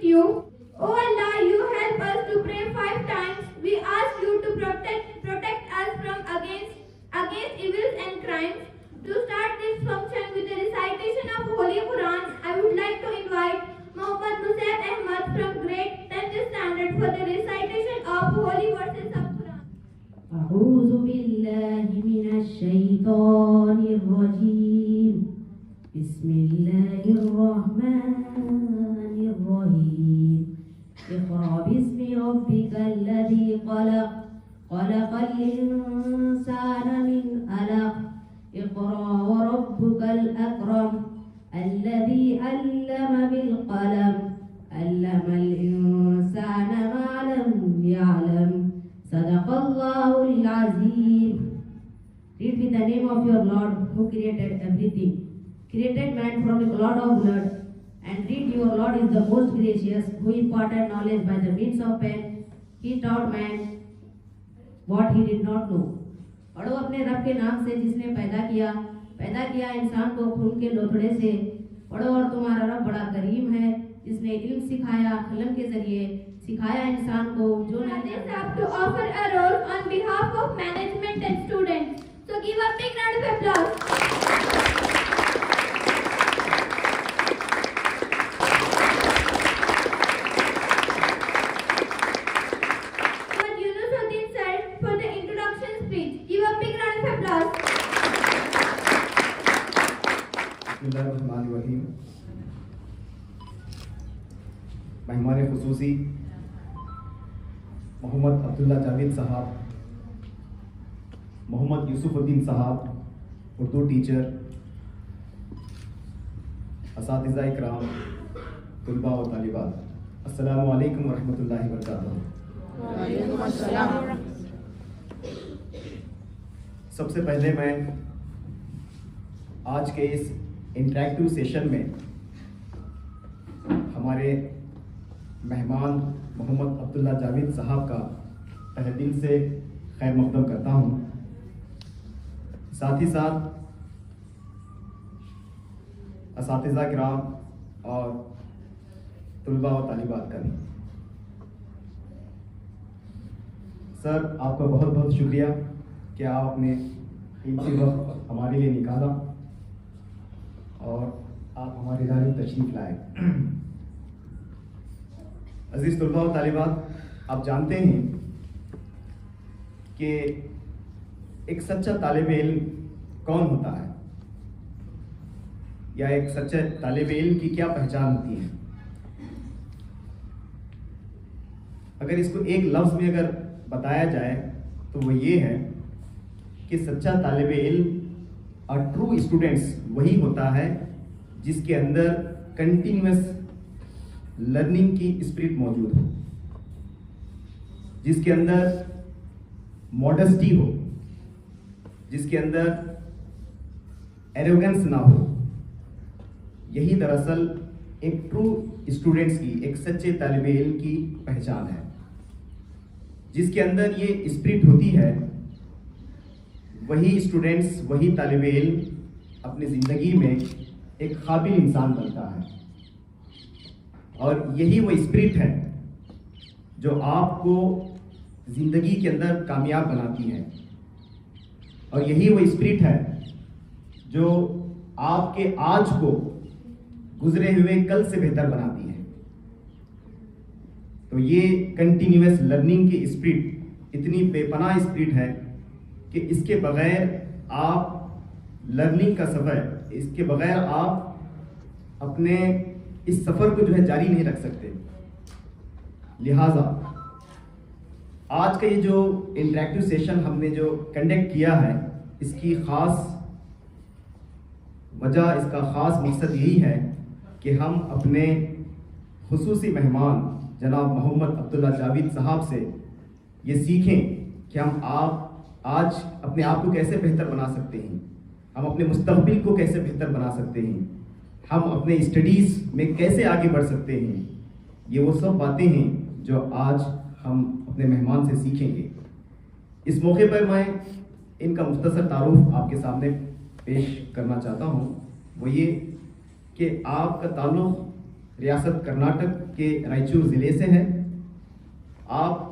You. Oh Allah, you help us to pray 5 times. We ask you to protect us from against evils and crimes. To start this function with the recitation of Holy Quran, I would like to invite Muhammad Nusayb Ahmad from grade 10th standard for the recitation of Holy verses of Quran. أعوذ بالله من الشيطان الرجيم. بسم الله الرحمن الرحيم. اقرأ باسم ربك الذي خلق خلق الإنسان من علق. اقرأ وربك الأكرم الذي علم بالقلم علم الإنسان ما لم يعلم. صدق الله العظيم. Read with the name of your Lord who created everything. Created man from a clot of blood, and read your Lord is the most gracious, who imparted knowledge by the means of pen. He taught man what he did not know. पढ़ो अपने रब के नाम से जिसने पैदा किया इंसान को खून के लोथड़े से. पढ़ो और तुम्हारा रब बड़ा करीम है जिसने इल्म सिखाया कलम के जरिए सिखाया इंसान को जो नहीं have to offer a role on behalf of management and students. So give a big round of applause. बिस्मिल्लाहिर्रहमानिर्रहीम। मेहमान खुसूसी मोहम्मद अब्दुल्ला जावेद साहब, मोहम्मद यूसुफुद्दीन साहब, उर्दू टीचर, असातिज़ा इकराम, तुलबा और तालिबात, अस्सलामु अलैकुम वरहमतुल्लाहि वबरकातुहू। वालेकुम अस्सलाम। सबसे पहले मैं आज के इस इंटरेक्टिव सेशन में हमारे मेहमान मोहम्मद अब्दुल्ला जावेद साहब का तहे दिल से खैर मक़दम करता हूँ। साथ ही साथ असातिज़ा किराम और तुलबा और तालिबात का भी। सर, आपका बहुत बहुत शुक्रिया कि आप अपने कीमती वक्त हमारे लिए निकाला और आप हमारे इदारे में तशरीफ लाए। अजीज तुलबा और तालिबात, आप जानते हैं कि एक सच्चा तालिब इल्म कौन होता है या एक सच्चे तालिब इल्म की क्या पहचान होती है। अगर इसको एक लफ्ज़ में अगर बताया जाए तो वो ये है कि सच्चा तालिब इल्म और ट्रू स्टूडेंट्स वही होता है जिसके अंदर कंटिन्यूअस लर्निंग की स्पिरिट मौजूद हो, जिसके अंदर मॉडेस्टी हो, जिसके अंदर एरोगेंस ना हो। यही दरअसल एक ट्रू स्टूडेंट्स की, एक सच्चे तालिब इल्म की पहचान है। जिसके अंदर ये स्पिरिट होती है वही स्टूडेंट्स, वही तालिब इल्म अपनी ज़िंदगी में एक काबिल इंसान बनता है। और यही वो स्पिरिट है जो आपको ज़िंदगी के अंदर कामयाब बनाती है। और यही वो स्पिरिट है जो आपके आज को गुजरे हुए कल से बेहतर बनाती है। तो ये कंटिन्यूअस लर्निंग की स्पिरिट इतनी बेपनाह स्पिरिट है कि इसके बगैर आप लर्निंग का सफ़र, इसके बगैर आप अपने इस सफ़र को जो है जारी नहीं रख सकते। लिहाजा आज का ये जो इंटरेक्टिव सेशन हमने जो कंडक्ट किया है, इसकी ख़ास वजह, इसका ख़ास मकसद यही है कि हम अपने खुसूसी मेहमान जनाब मोहम्मद अब्दुल्ला जावेद साहब से ये सीखें कि हम आज अपने आप को कैसे बेहतर बना सकते हैं, हम अपने मुस्तकबिल को कैसे बेहतर बना सकते हैं, हम अपने स्टडीज़ में कैसे आगे बढ़ सकते हैं। ये वो सब बातें हैं जो आज हम अपने मेहमान से सीखेंगे। इस मौके पर मैं इनका मुख्तसर तारुफ आपके सामने पेश करना चाहता हूँ। वो ये कि आपका ताल्लुक़ रियासत कर्नाटक के रायचूर ज़िले से है। आप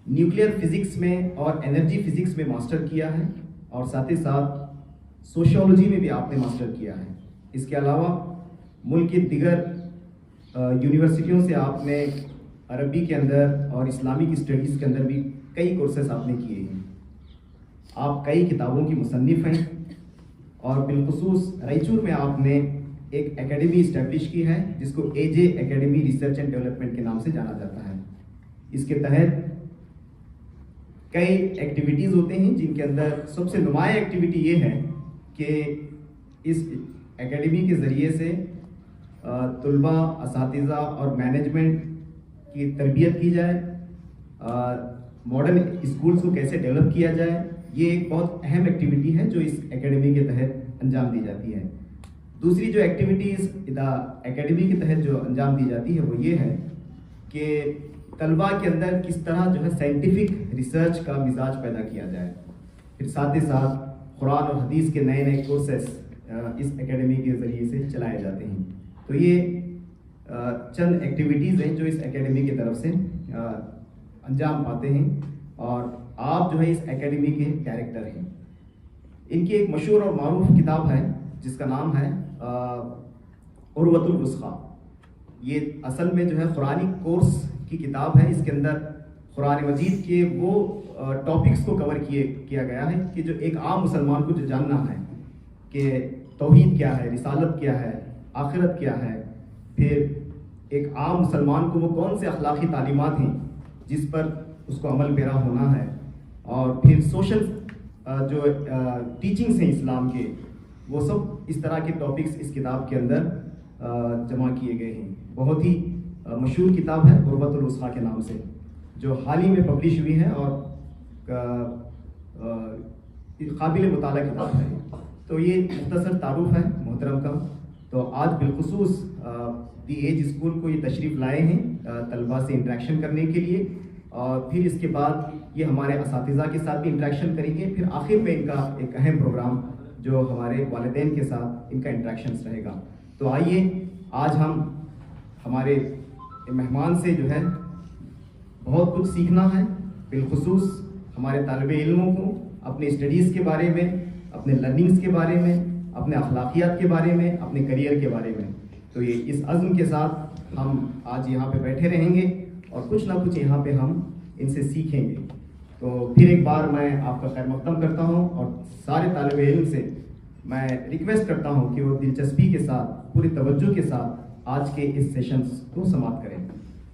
न्यूक्लियर फिज़िक्स में और एनर्जी फ़िज़िक्स में मास्टर किया है और साथ ही साथ सोशियोलॉजी में भी आपने मास्टर किया है। इसके अलावा मुल्क के दिगर यूनिवर्सिटियों से आपने अरबी के अंदर और इस्लामिक स्टडीज़ के अंदर भी कई कोर्सेस आपने किए हैं। आप कई किताबों की मुसन्निफ़ हैं और बिलखुसूस रायचूर में आपने एक एकेडमी इस्टेब्लिश की है जिसको एजे एकेडमी रिसर्च एंड डेवलपमेंट के नाम से जाना जाता है। इसके तहत कई एक्टिविटीज़ होते हैं जिनके अंदर सबसे नुमाया एक्टिविटी ये है कि इस एकेडमी के ज़रिए से तुलबा, असातिज़ा और मैनेजमेंट की तरबियत की जाए, मॉडर्न स्कूल्स को कैसे डेवलप किया जाए। ये एक बहुत अहम एक्टिविटी है जो इस एकेडमी के तहत अंजाम दी जाती है। दूसरी जो एक्टिविटीज़ एकेडमी के तहत जो अंजाम दी जाती है वो ये है कि तलबा के अंदर किस तरह जो है साइंटिफिक रिसर्च का मिजाज पैदा किया जाए। फिर साथ ही साथ कुरान और हदीस के नए नए कोर्सेस इस एकेडमी के ज़रिए से चलाए जाते हैं। तो ये चंद एक्टिविटीज़ हैं जो इस एकेडमी की तरफ से अंजाम पाते हैं और आप जो है इस एकेडमी के डायरेक्टर हैं। इनकी एक मशहूर और मारूफ किताब है जिसका नाम है उर्वतुल वुस्खा। ये असल में जो है कुरानी कोर्स की किताब है। इसके अंदर कुरान मजीद के वो टॉपिक्स को कवर किया गया है कि जो एक आम मुसलमान को जो जानना है कि तौहीद क्या है, रिसालत क्या है, आखिरत क्या है, फिर एक आम मुसलमान को वो कौन से अखलाकी तालीमात हैं जिस पर उसको अमल पेरा होना है, और फिर सोशल जो टीचिंग्स हैं इस्लाम के, वो सब इस तरह के टॉपिक्स इस किताब के अंदर जमा किए गए हैं। बहुत ही मशहूर किताब है उर्वतुल वुस्खा के नाम से, जो हाल ही में पब्लिश हुई है और काबिल मुताला किताब है। तो ये मुख्तसर तारुफ है मोहतरम का। तो आज बिलखुसूस दी एज स्कूल को ये तशरीफ़ लाए हैं तलबा से इंटरेक्शन करने के लिए, और फिर इसके बाद ये हमारे असातिज़ा के साथ भी इंटरेक्शन करेंगे। फिर आखिर में इनका एक अहम प्रोग्राम जो हमारे वालिदैन के साथ इनका इंटरेक्शंस रहेगा। तो आइए आज हम हमारे मेहमान से जो है बहुत कुछ सीखना है, बिलखुसूस हमारे तालिबे इल्मों को अपने स्टडीज़ के बारे में, अपने लर्निंग्स के बारे में, अपने अखलाकियात के बारे में, अपने करियर के बारे में। तो ये इस अज़्म के साथ हम आज यहाँ पे बैठे रहेंगे और कुछ ना कुछ यहाँ पे हम इनसे सीखेंगे। तो फिर एक बार मैं आपका खैर मक़दम करता हूँ और सारे तालिबे इल्म से मैं रिक्वेस्ट करता हूँ कि वो दिलचस्पी के साथ, पूरी तवज्जो के साथ आज के इस सेशंस को समाप्त करें।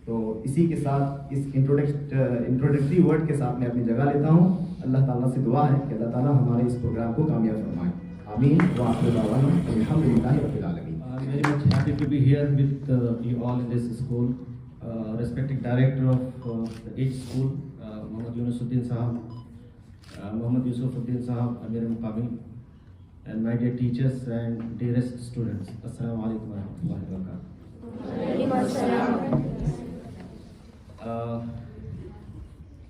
तो इसी के साथ इस इंट्रोडक्टरी वर्ड के साथ मैं अपनी जगह लेता हूँ। अल्लाह ताला से दुआ है कि अल्लाह ताला हमारे इस प्रोग्राम को कामयाब फरमाए। आमीन व आखिर दावाना अल्हम्दुलिल्लाहि रब्बिल आलमीन। Very much happy to be here with you all in this school. Respected director of the Age School, Muhammad Yunusuddin Sahab, Muhammad Yusufuddin Sahab, Amir Muqabil, and my dear teachers and dearest students. Assalamu alaikum wa rahmatullahi wa barakatuh.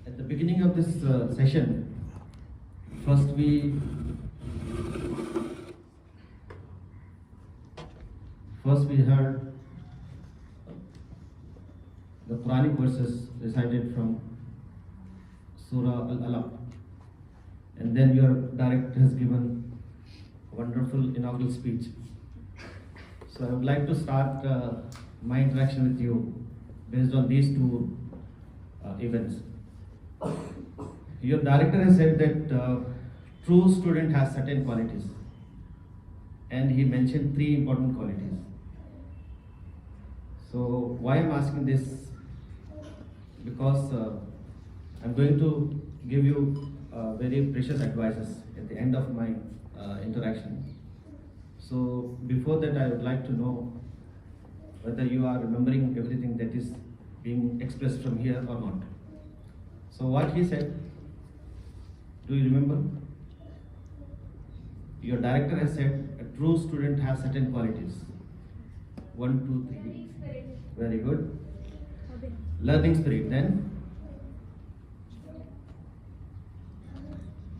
At the beginning of this session, first we heard the Quranic verses recited from Surah Al-Alaq, and then your director has given a wonderful inaugural speech. So I would like to start my interaction with you based on these two events. Your director has said that true student has certain qualities. and he mentioned 3 important qualities. So why I'm asking this? Because I'm going to give you very precious advices at the end of my interaction. So before that, I would like to know whether you are remembering everything that is being expressed from here or not. So what he said, do you remember? Your director has said a true student has certain qualities. 1, 2, 3. Very good. Learning spirit. Then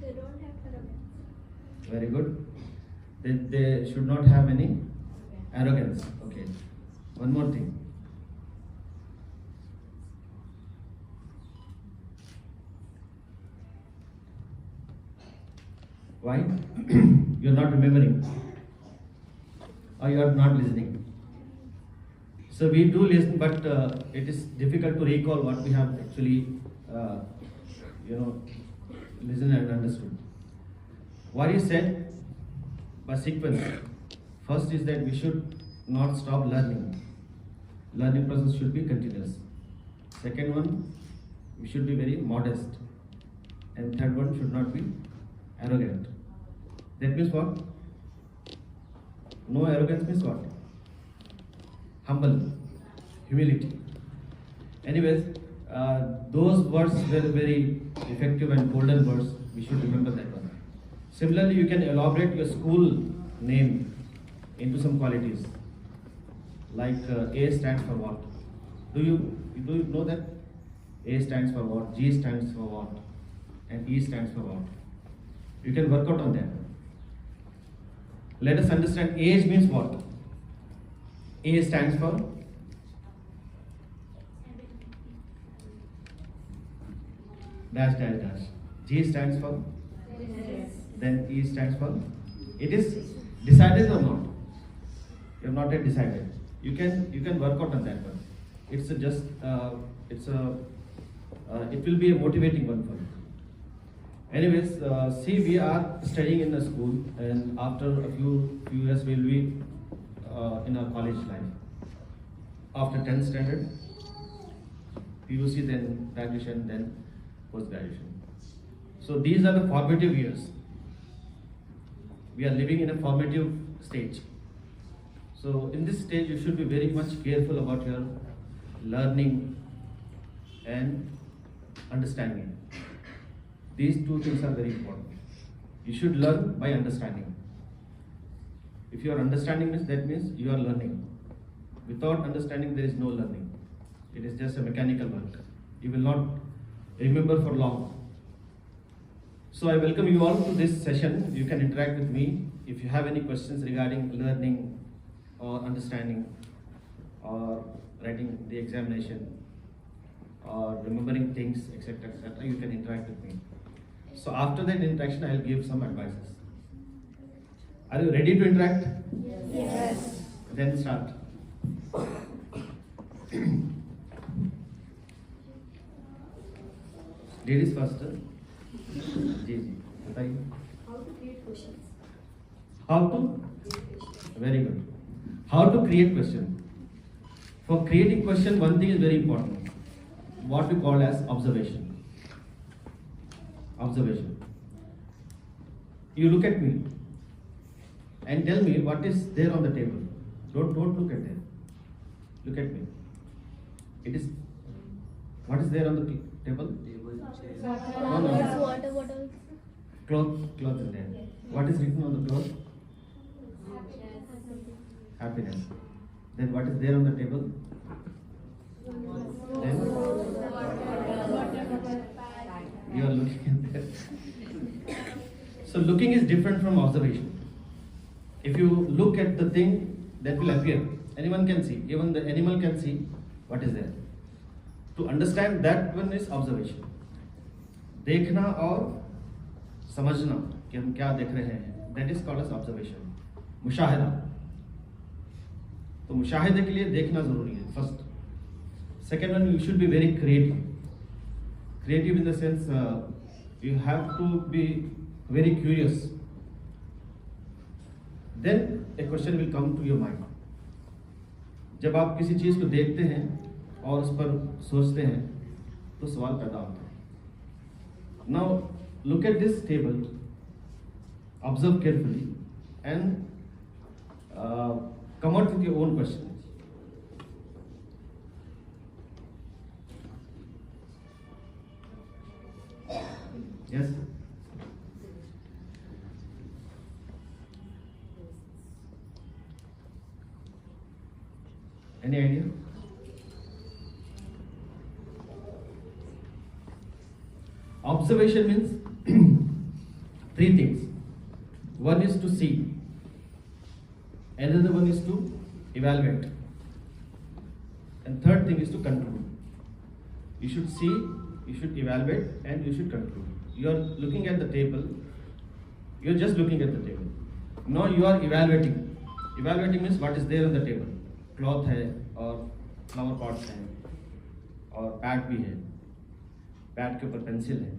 They don't have arrogance. very good. They should not have any arrogance. Okay. One more thing. Why? You are not remembering, or you are not listening. So we do listen, but it is difficult to recall what we have actually, listened and understood. What he said by sequence. First is that we should not stop learning. Learning process should be continuous. Second one, we should be very modest. And third one, should not be arrogant. That means what? No arrogance means what? Humble, humility. Anyways, those words were very effective and golden words. We should remember that one. Similarly, you can elaborate your school name into some qualities. Like A stands for what? Do you know that? A stands for what? G stands for what? And E stands for what? You can work out on that. Let us understand age means what? A stands for dash dash dash. G stands for then E stands for. It is decided or not? You have not yet decided. You can work out on that one. It's a just it will be a motivating one for you. Anyways, see, we are studying in a school, and after a few years we will be in our college life. After 10th standard, PUC, then graduation, then post-graduation. So these are the formative years. We are living in a formative stage. So in this stage, you should be very much careful about your learning and understanding. These two things are very important. You should learn by understanding. If you are understanding this, that means you are learning. Without understanding, there is no learning. It is just a mechanical work. You will not remember for long. So I welcome you all to this session. You can interact with me if you have any questions regarding learning or understanding or writing the examination or remembering things, etc., etc. You can interact with me. So after that interaction, I will give some advices. Are you ready to interact? Yes. Then start. Ladies first. जी बताइए. How to create questions. How to? Very good. How to create question? For creating question, one thing is very important. What we call as observation. Observation. You look at me and tell me what is there on the table. Don't look at there. Look at me. It is. What is there on the table? No, no. Water bottles. Cloth is there. What is written on the cloth? Happiness. Then what is there on the table? Then you are looking at that. So looking is different from observation. If you look at the thing, that will appear. Anyone can see. Even the animal can see what is there. To understand that one is observation. देखना और समझना कि हम क्या देख रहे हैं, that is called as observation. मुशाहिदा. तो मुशाहिदे के लिए देखना जरूरी है. First. Second one, you should be very creative. Creative in the sense you have to be very curious. then a question will come to your mind. जब आप किसी चीज को देखते हैं और उस पर सोचते हैं तो सवाल पैदा होता है. Now look at this table, observe carefully and come out with your own questions. Yes. Any idea? Observation means three things. One is to see, another one is to evaluate, and third thing is to conclude. You should see, you should evaluate, and you should conclude. You are looking at the table, you are just looking at the table. Now you are evaluating. Evaluating means what is there on the table. Cloth है और flower pots हैं और pad भी है, pad के ऊपर pencil है.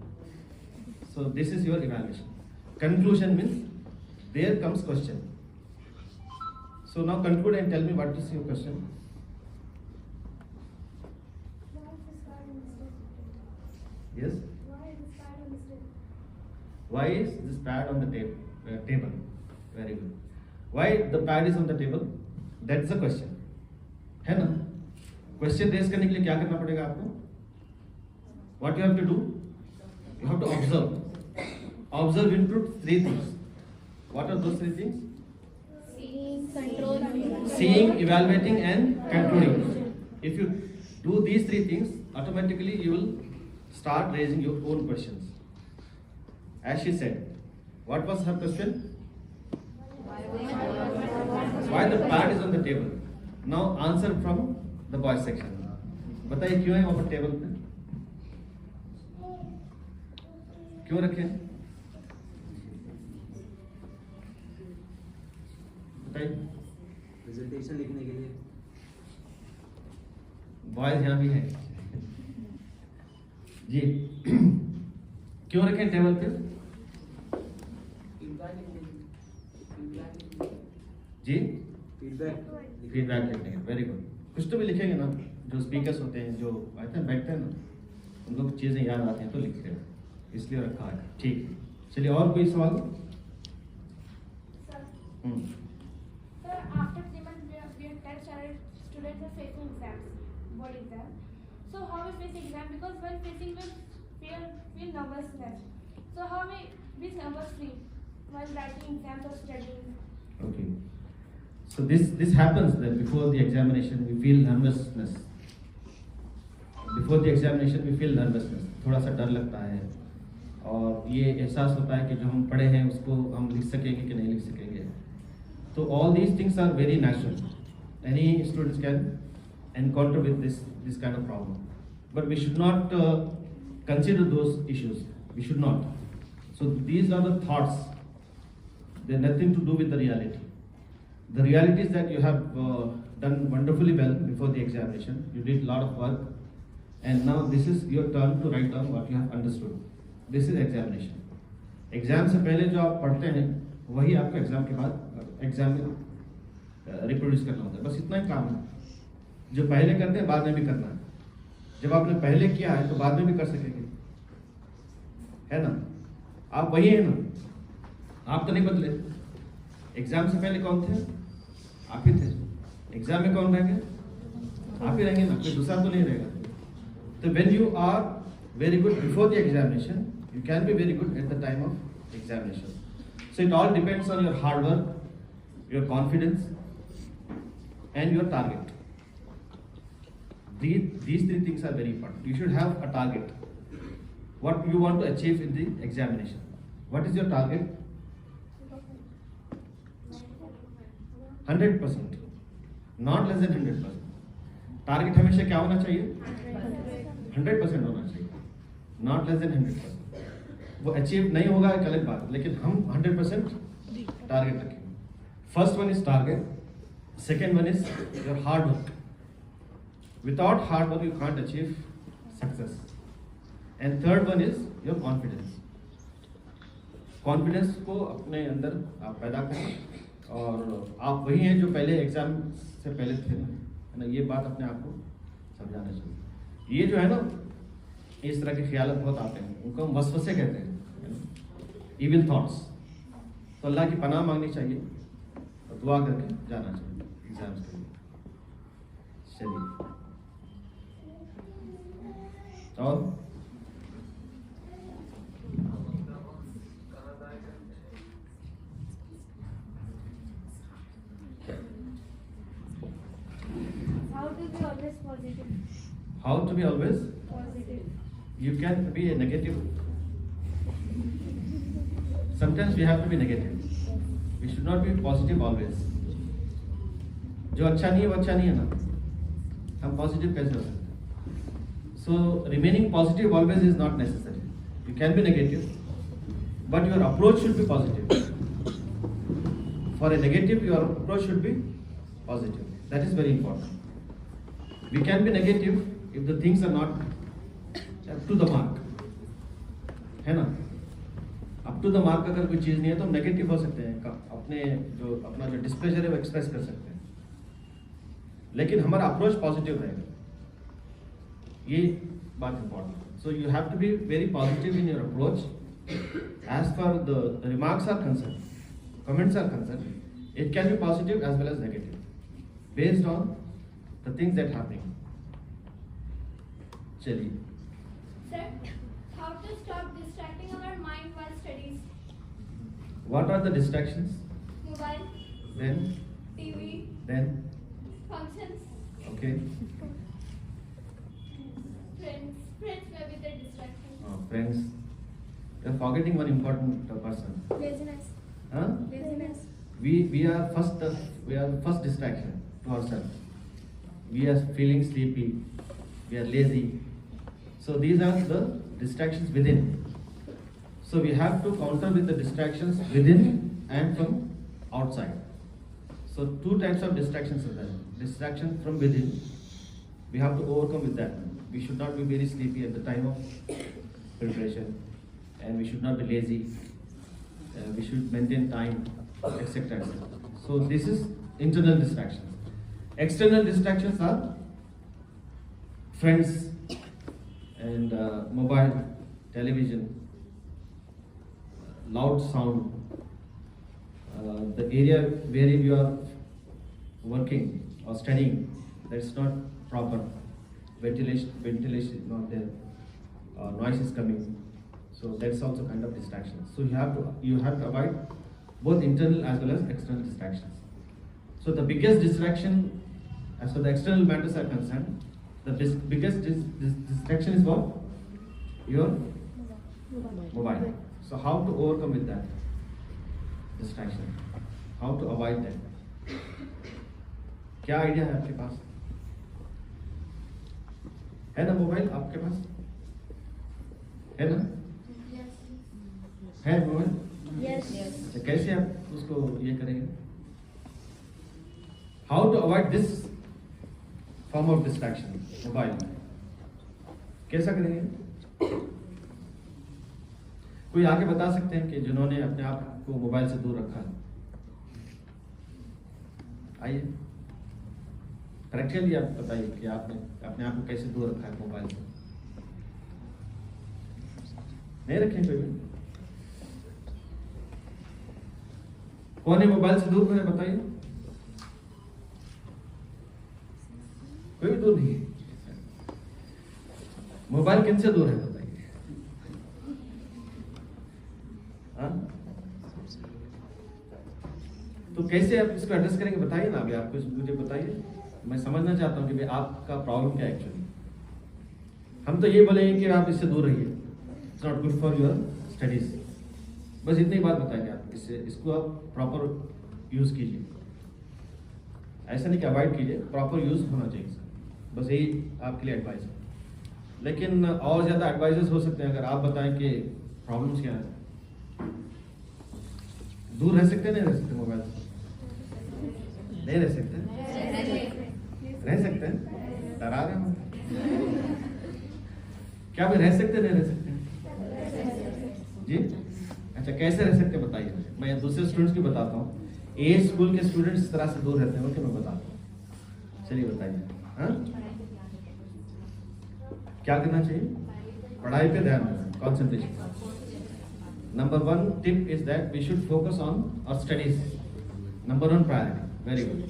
So this is your evaluation. Conclusion means there comes question. So now conclude and tell me what is your question. Yes? Why is this pad on the table? Very good. Why the pad is on the table? That's the question. है ना? Question raise करने के लिए क्या करना पड़ेगा आपको? What you have to do? You have to observe. Observe includes three things. What are those three things? Seeing, evaluating, and concluding. If you do these three things, automatically you will start raising your own questions. As she said, what was her question? Why the pad is on the table? Now answer from the boys section. बताइए क्यों है वहाँ पर table पे? क्यों रखे हैं? बताइए. प्रेजेंटेशन लिखने के लिए. बॉयज यहाँ भी हैं जी. क्यों रखे टेबल पे? जी फीडबैक लिखने के. Very good. कुछ तो भी लिखेंगे ना. जो स्पीकर्स होते हैं, जो आते हैं बैठते हैं ना, उन लोग चीज़ें याद आती हैं तो लिखते हैं, इसलिए रखा है. ठीक है. चलिए और कोई सवाल? Sir, after 3 months we have test students are facing exams, board exam. So how we face exam? Because while facing we feel nervousness. So how we be nervous free while writing exams or studying? Okay. So this happens that before the examination we feel nervousness. Before the examination we feel nervousness. थोड़ा सा डर लगता है और ये एहसास होता है कि जो हम पढ़े हैं उसको हम लिख सकेंगे कि नहीं लिख सकेंगे. तो all these things are very natural. Any students can encounter with this kind of problem. But we should not consider those issues. We should not. So these are the thoughts. They're nothing to do with the reality. The reality is that you have done wonderfully well before the examination. You did a lot of work, and now this is your turn to write down what you have understood. This is examination. Exam से पहले जो आप पढ़ते हैं वही आपको exam के बाद एग्जाम में रिप्रोड्यूस करना होता है. बस इतना ही काम है. जो पहले करते हैं बाद में भी करना है. जब आपने पहले किया है तो बाद में भी कर सकेंगे, है ना? आप वही है ना, आप तो नहीं बदले. एग्जाम से पहले कौन थे? आप ही थे. एग्जाम में कौन रहेंगे? आप ही रहेंगे ना, कोई दूसरा तो नहीं रहेगा. तो when you are very good before the examination, you can be very good at the time of examination. So it all depends on your hard work, your confidence, and your target. These three things are very important. You should have a target. What you want to achieve in the examination. What is your target? 100%. Not less than 100%. Target हमेशा क्या होना चाहिए? 100% होना चाहिए. Not less than 100%. वो achieve नहीं होगा एक अलग बात, लेकिन हम 100% टारगेट रखेंगे. First one is target. Second one is your hard work. Without hard work, you can't achieve success. And third one is your confidence. Confidence को अपने अंदर आप पैदा करें. और आप वही हैं जो पहले एग्जाम से पहले थे ना, है ना, ये बात अपने आप को समझाना चाहिए। ये जो है ना, इस तरह के ख्याल बहुत आते हैं, उनको हम वसवसे कहते हैं, इविल थॉट्स। तो अल्लाह की पनाह मांगनी चाहिए और दुआ करके जाना चाहिए एग्जाम्स के लिए। चलिए, और How to be always positive? how to be always, Positive. you can be a negative. Sometimes we have to be negative. We should not be positive always. जो अच्छा नहीं है वो अच्छा नहीं है ना, हम पॉजिटिव कैसे हो सकते हैं? So remaining positive always is not necessary. You can be negative, but your approach should be positive. For a negative, your approach should be positive. That is very important. We can be negative if the things are not up to the mark, है ना? Up to the mark अगर कोई चीज़ नहीं है तो हम negative हो सकते हैं, अपना जो डिस्प्लेजर है वो एक्सप्रेस कर सकते हैं, लेकिन हमारा अप्रोच पॉजिटिव रहेगा, ये बात important. So you have to be very positive in your approach as far the remarks are concern, comments are concern. It can be positive as well as negative based on the things that happening. चलिए, Sir, how to stop distracting our mind while studies? what are the distractions? Mobile, Then TV, functions, okay, friends. Friends may be the distraction. friends. You're forgetting one important person. Laziness. Huh? Laziness. We are first distraction to ourselves. We are feeling sleepy. We are lazy. So these are the distractions within. So we have to counter with the distractions within and from outside. So two types of distractions are there. Distraction from within, we have to overcome with that. We should not be very sleepy at the time of preparation, and we should not be lazy. We should maintain time, etc. etc. So this is internal distractions. External distractions are friends and mobile, television, loud sound, the area wherein you are working or studying, that's not proper, ventilation is not there, noise is coming, so that's also kind of distraction. So you have to avoid both internal as well as external distractions. So the biggest distraction, as far as the external matters are concerned, the biggest distraction is what? Your mobile. So how to overcome with that distraction? How to avoid that? क्या idea है आपके पास? है ना mobile आपके पास? है ना? है mobile? Yes. अच्छा, कैसे आप उसको ये करेंगे? How to avoid this form of distraction? Mobile कैसा करेंगे? कोई आके बता सकते हैं कि जिन्होंने अपने आप को मोबाइल से दूर रखा है? आइए, प्रैक्टिकली आप बताइए कि आपने अपने आप को कैसे दूर रखा है मोबाइल से? नहीं रखे कोई भी? कौन है मोबाइल से दूर? मैंने बताइए, कोई भी दूर नहीं है। मोबाइल किन से दूर है बताइए? हाँ? तो कैसे आप इसको एड्रेस करेंगे बताइए ना, अभी आप कुछ मुझे बताइए, मैं समझना चाहता हूँ कि भाई आपका प्रॉब्लम क्या है एक्चुअली। हम तो ये बोलेंगे कि आप इससे दूर रहिए, it's not good for your studies, बस इतनी बात बताएंगे आप। इसको आप प्रॉपर यूज कीजिए, ऐसा नहीं कि अवॉइड कीजिए, प्रॉपर यूज होना चाहिए सर, बस यही आपके लिए एडवाइस है। लेकिन और ज़्यादा एडवाइजेस हो सकते हैं अगर आप बताएं कि प्रॉब्लम्स क्या है। दूर रह सकते नहीं रह सकते मोबाइल से? नहीं रह सकते? रह सकते हैं? डरा रहे हो क्या? भी रह सकते नहीं रह सकते जी? अच्छा, कैसे रह सकते बताइए। मैं दूसरे स्टूडेंट्स की बताता हूँ ए स्कूल के स्टूडेंट्स इस तरह से दूर रहते हैं, ओके मैं बताता हूँ। चलिए बताइए, हाँ क्या करना चाहिए? पढ़ाई पे ध्यान देना, concentration. Number 1 tip is that we should focus on our studies, number 1 priority. Very good.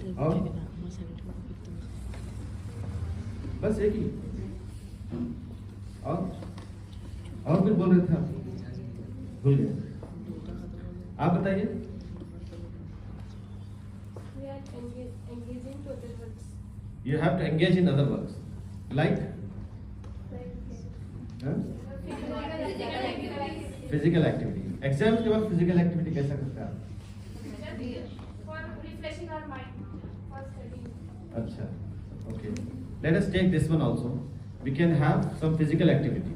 बस एक ही और फिर बोल रहे थे आप, भूल गए। आप बताइए। We are engaging to other works. You have to engage in other works, like physical activity. Exams के बाद फिजिकल एक्टिविटी कैसा करते हैं आप? For refreshing our mind, for studying. अच्छा, okay. Let us take this one also. We can have some physical activity.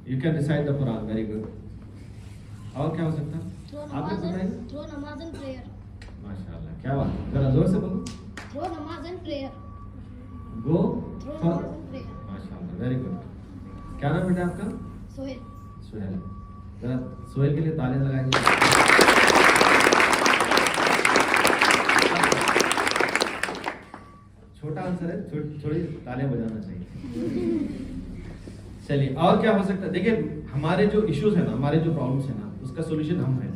You can recite the Quran. Very good. और क्या हो सकता है? आप लोग बताइए। Through namaz and prayer. माशाल्लाह, क्या बात है, जरा जोर से बोलो। Through namaz and prayer. Go Through for। namaz and prayer. माशाल्लाह, वेरी गुड। क्या नाम बेटा आपका? Sohail. सुहेल। जरा सुहेल के लिए तालियां लगाएंगे। छोटा आंसर है, थोड़ी तालियां बजाना चाहिए। चलिए, और क्या हो सकता है? देखिए, हमारे जो इश्यूज है ना, हमारे जो प्रॉब्लम्स है ना, उसका सॉल्यूशन हम हैं।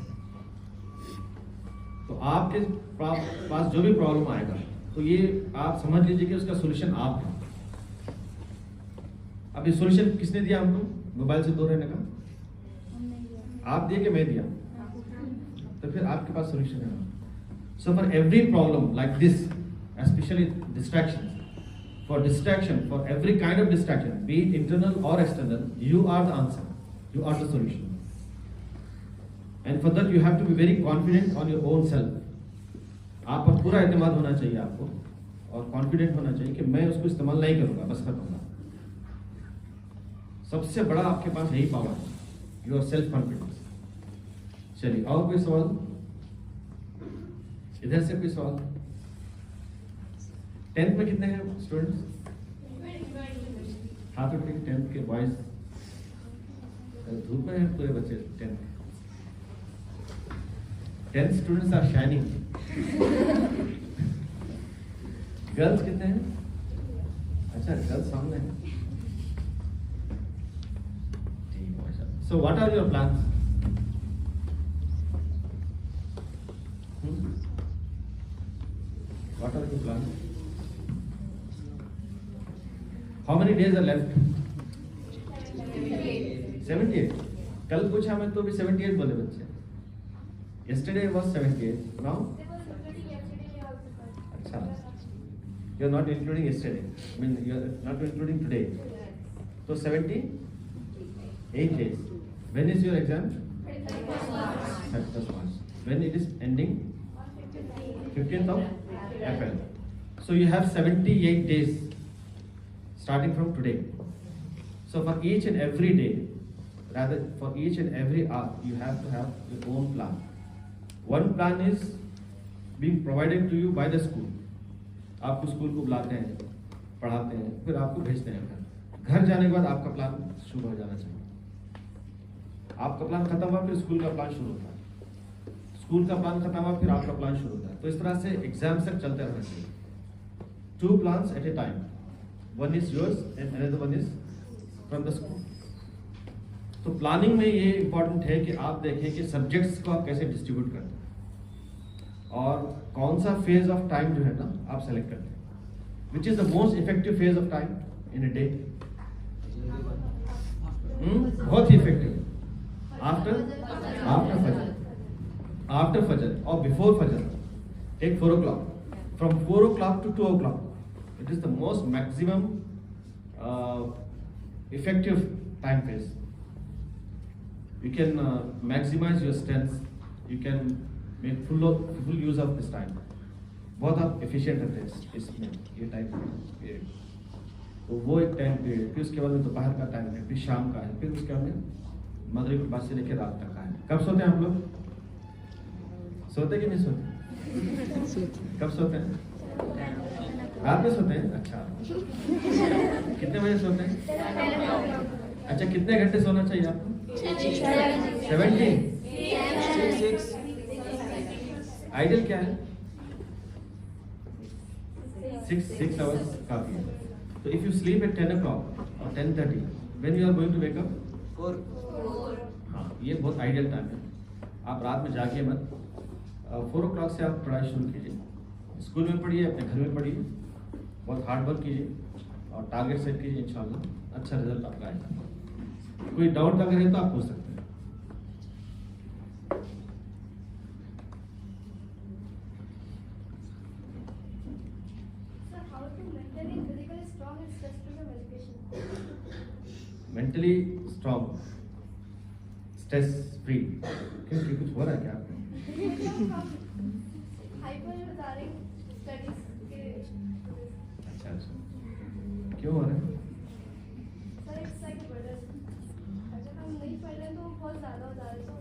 तो आपके पास जो भी प्रॉब्लम आएगा, तो ये आप समझ लीजिए कि उसका सॉल्यूशन आप है। अब ये सॉल्यूशन किसने दिया हमको? मोबाइल से दूर रहने का आप दिए कि मैं दिया? तो फिर आपके पास सॉल्यूशन है। So for every problem like this, especially distractions, for every kind of distraction, be it internal or external, you are the answer, you are the solution. And for that you have to be very confident on your own self। आप पर पूरा एतमाद होना चाहिए आपको, और confident होना चाहिए कि मैं उसको इस्तेमाल नहीं करूंगा, बस करूंगा। सबसे बड़ा आपके पास यही पावर है, योर सेल्फ कॉन्फिडेंस। चलिए, और कोई सवाल? इधर से कोई सवाल? 10th में कितने हैं स्टूडेंट्स? हाथ उठे 10th के बॉयज। धूप में हैं पूरे बच्चे 10th students are shining. Girls कितने हैं? अच्छा, गर्ल्स सामने हैं। So what are your plans? What are your plans? How many days are left? 78. कल पूछा मैं तो भी 78 बोले बच्चे। Yesterday was 78. Now? They were including yesterday also. अच्छा. You are not including yesterday. I mean, you are not including today. So 78 days. When is your exam? 31st March. When it is ending? 15th of April. So you have 78 days starting from today. So for each and every day, rather for each and every hour, you have to have your own plan. One plan is being provided to you by the school. आपको school को बुलाते हैं, पढ़ाते हैं, फिर आपको भेजते हैं घर। घर जाने के बाद आपका प्लान शुरू हो जाना चाहिए। आपका प्लान खत्म हुआ, फिर स्कूल का प्लान शुरू होता है। स्कूल का प्लान खत्म हुआ, फिर आपका प्लान शुरू होता है। तो इस तरह से एग्जाम तक चलते रहना चाहिए। 2 plans at a time. One is yours and another one is from the school. तो प्लानिंग में ये इंपॉर्टेंट है कि आप देखें कि सब्जेक्ट्स को आप कैसे डिस्ट्रीब्यूट करते हैं और कौन सा फेज ऑफ टाइम जो है ना आप सेलेक्ट करते हैं। Which is the most effective phase of time in a day? बहुत ही इफेक्टिव। आफ्टर फजर और बिफोर फजर। Take 4 o'clock. From 4 o'clock to 2 o'clock. It is the most maximum effective time phase. You can maximize your strengths. You can make full use of this time. बहुत आप efficient रहते हैं इसमें, ये time period. तो वो एक टाइम पीरियड, फिर उसके बाद में दोपहर का टाइम है, फिर शाम का है, फिर उसके बाद में मगरिब के बाद से लेकर रात तक का है। कब सोते हैं हम लोग? सोते कि नहीं सोते? कब सोते हैं? रात में सोते हैं? अच्छा। कितने बजे सोते हैं? अच्छा, कितने घंटे सोना चाहिए आपको? 70? आइडियल क्या है? 6 hours काफी है. So if you sleep at 10 o'clock or 10:30, when you are going to wake up? 4. हाँ, ये बहुत आइडियल टाइम है. आप रात में जाके मत. 4 o'clock से आप पढ़ाई शुरू कीजिए. स्कूल में पढ़िए, अपने घर में पढ़िए, बहुत हार्ड वर्क कीजिए और टारगेट सेट कीजिए. इंशाल्लाह अच्छा रिजल्ट आपका आएगा. कोई डाउट अगर है तो आप पूछ सकते हैं. Sir, how to mentally and physically strong and stress-free of education? Mentally strong, stress free. क्योंकि कुछ हो रहा है क्या आपको? Hyper-regarding studies के अच्छा, क्यों हो रहा है? Sir it's like a burden. अगर हम नहीं पढ़ रहे हैं तो बहुत ज़्यादा हो जा रहा है तो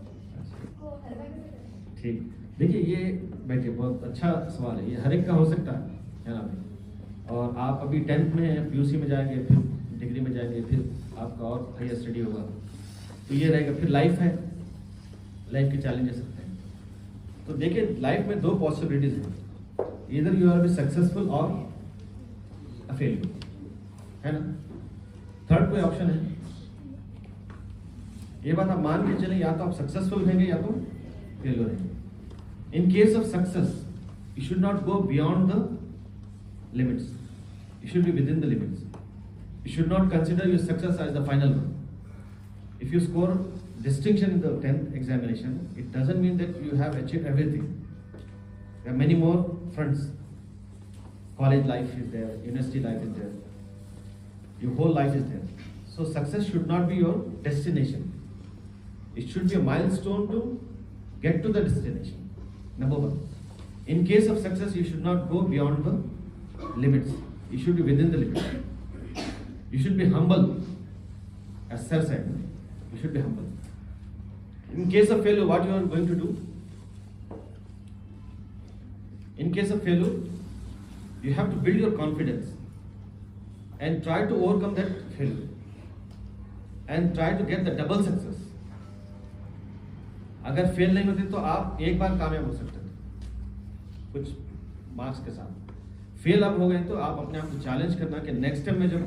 इसको हल्का कैसे करें? ठीक. देखिए, ये बैठिए, बहुत अच्छा सवाल है. ये हर एक का हो सकता है ना भाई. और आप अभी 10th में हैं, PUC में जाएंगे, फिर डिग्री में जाएंगे, फिर आपका और हायर स्टडी होगा, तो ये रहेगा. फिर लाइफ है, लाइफ के चैलेंजेस सकते हैं. तो देखिए, लाइफ में 2 पॉसिबिलिटीज हैं. इधर यू आर बी सक्सेसफुल और अ फेलियर, है ना. थर्ड कोई ऑप्शन है? ये बात आप मान के चलें, या तो आप सक्सेसफुल रहेंगे या तो फेलियर रहेंगे. In case of success, you should not go beyond the limits. You should be within the limits. You should not consider your success as the final one. If you score distinction in the 10th examination, it doesn't mean that you have achieved everything. There are many more fronts. College life is there, university life is there, your whole life is there. So success should not be your destination. It should be a milestone to get to the destination. Number 1. In case of success, you should not go beyond the limits. You should be within the limits. You should be humble. As Sir said, you should be humble. In case of failure, what you are going to do? In case of failure, you have to build your confidence and try to overcome that failure and try to get the double success. अगर fail नहीं होते तो आप एक बार कामयाब हो सकते थे कुछ मार्क्स के साथ. फेल आप हो गए तो आप अपने आप को चैलेंज करना कि नेक्स्ट टाइम में जब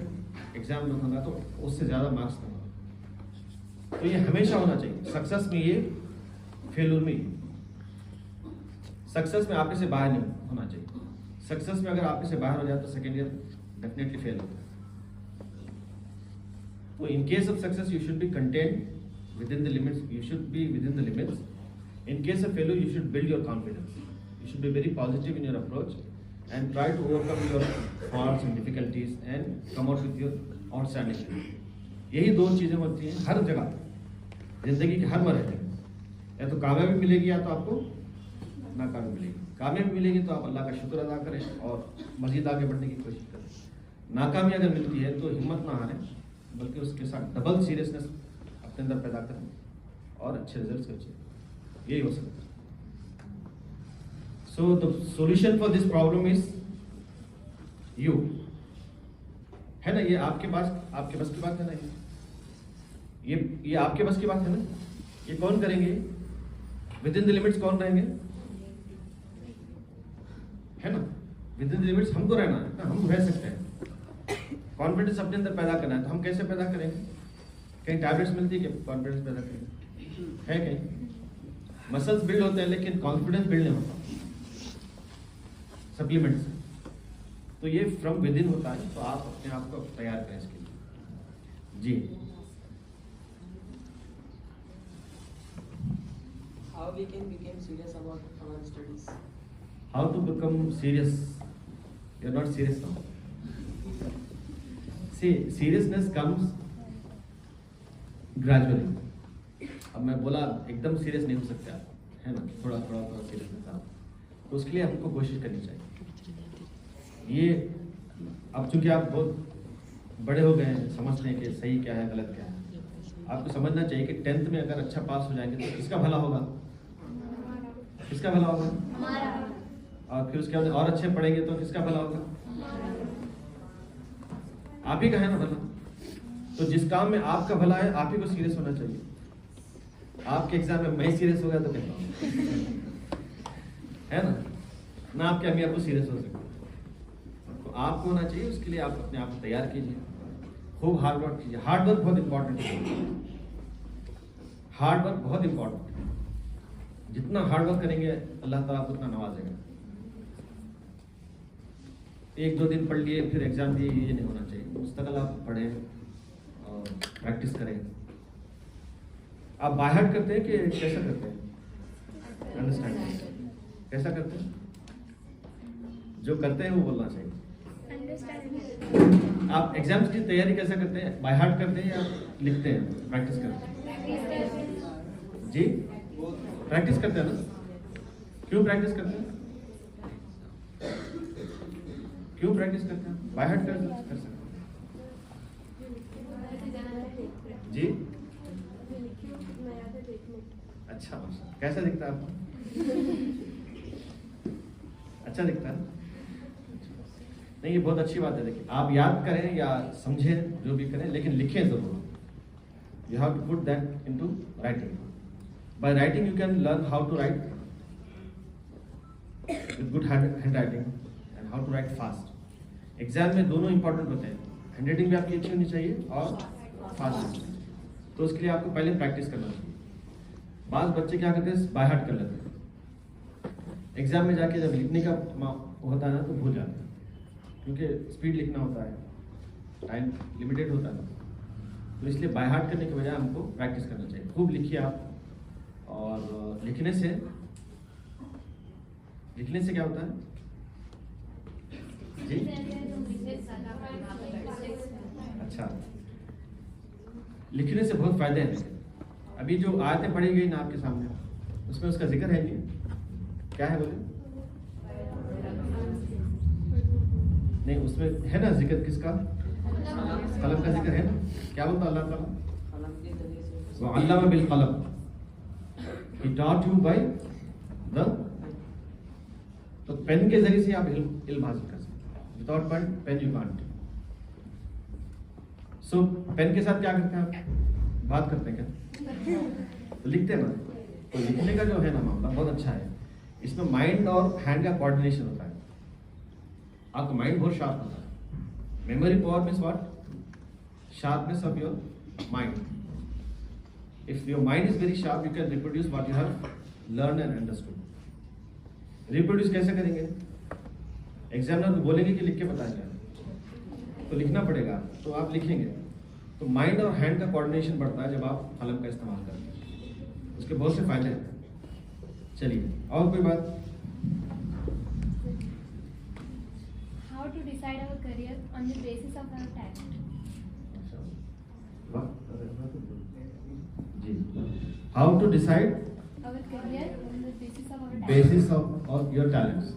एग्जाम दूंगा तो उससे ज़्यादा मार्क्स दूंगा. तो ये हमेशा होना चाहिए. सक्सेस में ये, फेलियर में. सक्सेस में आप से बाहर नहीं होना चाहिए. सक्सेस में अगर आप से बाहर हो जाए तो सेकेंड ईयर डेफिनेटली फेल होता है. तो in case of success you should be content within the limits. You should be within the limits. In case of failure, you should build your confidence. You should be very positive in your approach and try to overcome your faults and difficulties and come out with your outstanding. यही 2 चीजें होती हैं हर जगह, जिंदगी के हर मरहले में. या तो कामयाबी मिलेगी या तो आपको नाकामी मिलेगी. कामयाबी मिलेगी तो आप अल्लाह का शुक्र अदा करें और मजीद आगे बढ़ने की कोशिश करें. नाकामी अगर मिलती है तो हिम्मत ना हारें, बल्कि उसके साथ डबल सीरियसनेस अपने अंदर पैदा करें और अच्छे रिजल्ट्स करें. यही हो सकता है. So the solution for this problem is you, है ना. ये आपके बस की बात है ना. ये आपके बस की बात है ना. ये कौन करेंगे? विद इन द लिमिट्स कौन रहेंगे, है ना. विद इन द लिमिट्स हमको रहना है ना. हम रह सकते हैं. कॉन्फिडेंस अपने अंदर पैदा करना है. तो हम कैसे पैदा करेंगे? कहीं टैबलेट्स मिलती है कि कॉन्फिडेंस पैदा करें? है कहीं मसल्स बिल्ड होते हैं लेकिन कॉन्फिडेंस बिल्ड नहीं होता सप्लीमेंट्स. तो ये फ्रॉम विद इन होता है. तो आप अपने आप को तैयार करें इसके लिए. जी. How we can become serious about our studies? How to become serious? You are not serious now. See, seriousness comes gradually. अब मैं बोला एकदम सीरियस नहीं हो सकते आप, है ना. थोड़ा सीरियसनेस आप, तो उसके लिए हमको कोशिश करनी चाहिए. ये अब चूंकि आप बहुत बड़े हो गए हैं, समझते हैं कि सही क्या है गलत क्या है. आपको समझना चाहिए कि 10th में अगर अच्छा पास हो जाएंगे तो किसका भला होगा? किसका भला होगा? और फिर उसके बाद और अच्छे पढ़ेंगे तो किसका भला होगा? आप ही का है ना भला. तो जिस काम में आपका भला है आप ही को सीरियस होना चाहिए. आपके एग्जाम में मैं सीरियस हो गया तो कहता हूँ है ना आपके अम्मी आपको सीरियस हो सकते हैं। तो आपको होना चाहिए, उसके लिए आप अपने आप को तैयार कीजिए, खूब हार्ड वर्क कीजिए। हार्ड वर्क बहुत इंपॉर्टेंट है, हार्ड वर्क बहुत इंपॉर्टेंट है। जितना हार्ड वर्क करेंगे अल्लाह ताला आपको उतना नवाजेगा। 1-2 दिन पढ़ लिए फिर एग्जाम दिए, ये नहीं होना चाहिए। मुस्तकिल आप पढ़ें और प्रैक्टिस करें। आप बाय हार्ट करते हैं कि कैसा करते हैं? अंडरस्टैंड कैसा करते हैं? जो करते हैं वो बोलना चाहिए। आप एग्जाम्स की तैयारी कैसे करते हैं? बाय हार्ट करते हैं या लिखते हैं, प्रैक्टिस करते हैं? जी प्रैक्टिस करते हैं ना? क्यों प्रैक्टिस करते हैं? क्यों प्रैक्टिस करते हैं? बाय हार्ट कर सकते हैं। जी अच्छा, कैसा दिखता है आपको? अच्छा दिखता है? नहीं, ये बहुत अच्छी बात है। देखिए, आप याद करें या समझें, जो भी करें, लेकिन लिखें जरूर। You have to put that into writing. By writing you can learn how to write with good hand writing and how to write fast. Exam में दोनों इंपॉर्टेंट होते हैं, हैंड राइटिंग भी आपकी अच्छी होनी चाहिए और फास्ट। तो उसके लिए आपको पहले प्रैक्टिस करना चाहिए। बाज़ बच्चे क्या करते हैं, बाय हार्ट कर लेते हैं, एग्जाम में जाके जब लिखने का होता है ना तो भूल जाते हैं, क्योंकि स्पीड लिखना होता है, टाइम लिमिटेड होता है। तो इसलिए बाय हार्ट करने के बजाय हमको प्रैक्टिस करना चाहिए। खूब लिखिए आप। और लिखने से क्या होता है जी? अच्छा, लिखने से बहुत फायदे हैं। अभी जो आयतें पढ़ी गई ना आपके सामने, उसमें उसका जिक्र है नहीं? क्या है बोले? नहीं, उसमें है ना जिक्र किसका? कलम का जिक्र है ना? क्या बोलता अल्लाह ताला? वअल्लम बिल कलम, He taught you by the, तो पेन के जरिए से आप इल्म हासिल कर सकते हैं। Without pen you can't. So pen के साथ क्या करते हैं आप? बात करते हैं क्या? तो लिखते हैं ना। तो लिखने का जो है ना मामला बहुत अच्छा है। इसमें माइंड और हैंड का कोऑर्डिनेशन होता है। आपका माइंड बहुत शार्प होता है। Memory power means what? Sharpness of your mind. If your mind is very sharp, you can reproduce what you have learned and understood. Reproduce कैसे करेंगे? एग्जामिनर को बोलेंगे कि लिख के बताएंगे, तो लिखना पड़ेगा, तो आप लिखेंगे। तो माइंड और हैंड का कोऑर्डिनेशन बढ़ता है जब आप कलम का इस्तेमाल करते हैं। उसके बहुत से फायदे हैं। चलिए, और कोई बात? How to decide our career on the basis of our talent? How to decide Our career on the basis of our talent. basis of your talents.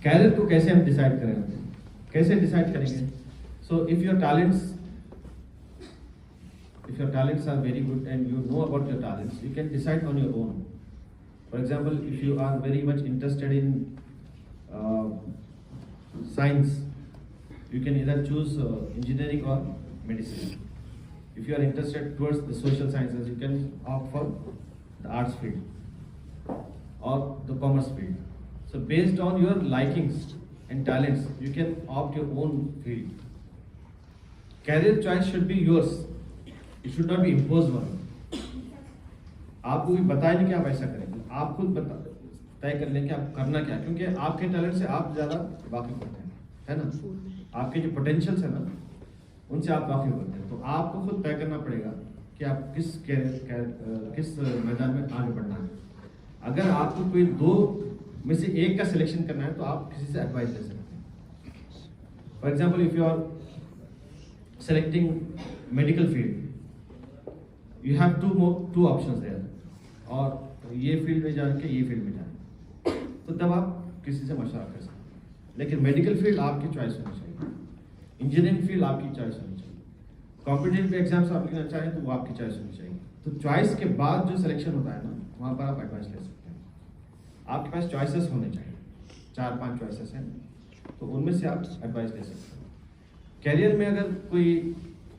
Career को कैसे हम डिसाइड करेंगे? कैसे डिसाइड करेंगे? So if your talents are very good and you know about your talents, you can decide on your own. For example, if you are very much interested in science, you can either choose engineering or medicine. If you are interested towards the social sciences, you can opt for the arts field or the commerce field. So based on your likings and talents, you can opt your own field. Career choice should be yours. It should not be imposed on you. आपको भी बताया नहीं कि आप ऐसा करेंगे, आप खुद तय कर लें कि आप करना क्या, क्योंकि आपके टैलेंट से आप ज़्यादा वाकिफ होते हैं, है ना? आपके जो पोटेंशियल्स है ना, उनसे आप वाकिफ होते हैं। तो आपको खुद तय करना पड़ेगा कि आप किस मैदान में आगे बढ़ना है। अगर आपको कोई दो में से एक का सिलेक्शन करना है तो आप किसी से एडवाइस ले सकते हैं। For example, if you are selecting medical field, you have two options there, और ये फील्ड में जाके ये फील्ड में जाए, तो तब आप किसी से मशवरा कर सकते हैं। लेकिन मेडिकल फील्ड आपकी चॉइस होनी चाहिए, इंजीनियरिंग फील्ड आपकी चॉइस होनी चाहिए, कॉम्पिटिटिव एग्जाम्स आप लिखना चाहें तो वो आपकी चॉइस होनी चाहिए। तो चॉइस के बाद जो सिलेक्शन होता है ना, वहाँ पर आप एडवाइस ले सकते हैं। आपके पास चॉइसेस होने चाहिए, 4-5 चॉइसेस हैं, तो उनमें से आप एडवाइस ले सकते हैं। कैरियर में अगर कोई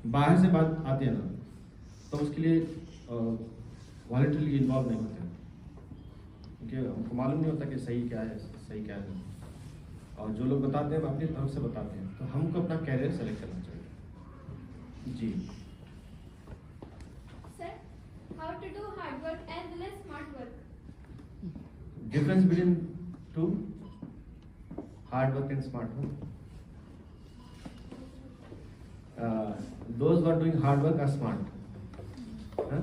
बाहर से बात आती है ना, तो उसके लिए वॉलंटरली इन्वॉल्व नहीं होते हैं। क्योंकि हमको मालूम नहीं होता कि सही क्या है, सही क्या नहीं। और जो लोग बताते हैं वो अपनी तरफ से बताते हैं, तो हमको अपना कैरियर सेलेक्ट करना चाहिए। जी Sir, how to do hard work as well as smart work? difference between two, hard work and smart work. Those who are doing hard work are smart. Huh?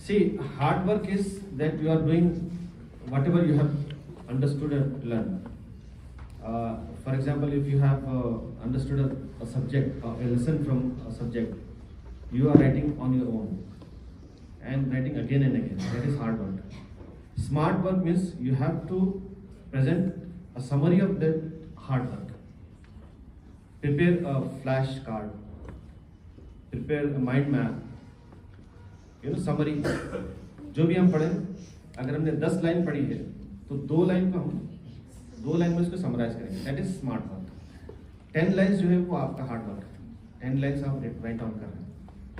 See, hard work is that you are doing whatever you have understood and learned. For example, if you have understood a subject or a lesson from a subject, you are writing on your own and writing again and again. That is hard work. Smart work means you have to present a summary of that hard work. Prepare a flashcard, prepare a mind map, summary. जो भी हम पढ़ें, अगर हमने 10 line पढ़ी है तो 2 line को हम 2 लाइन में उसको समराइज करेंगे। That is smart work. 10 lines जो है वो आपका हार्ड वर्क है। 10 लाइन्स आप राइट डाउन कर रहे हैं,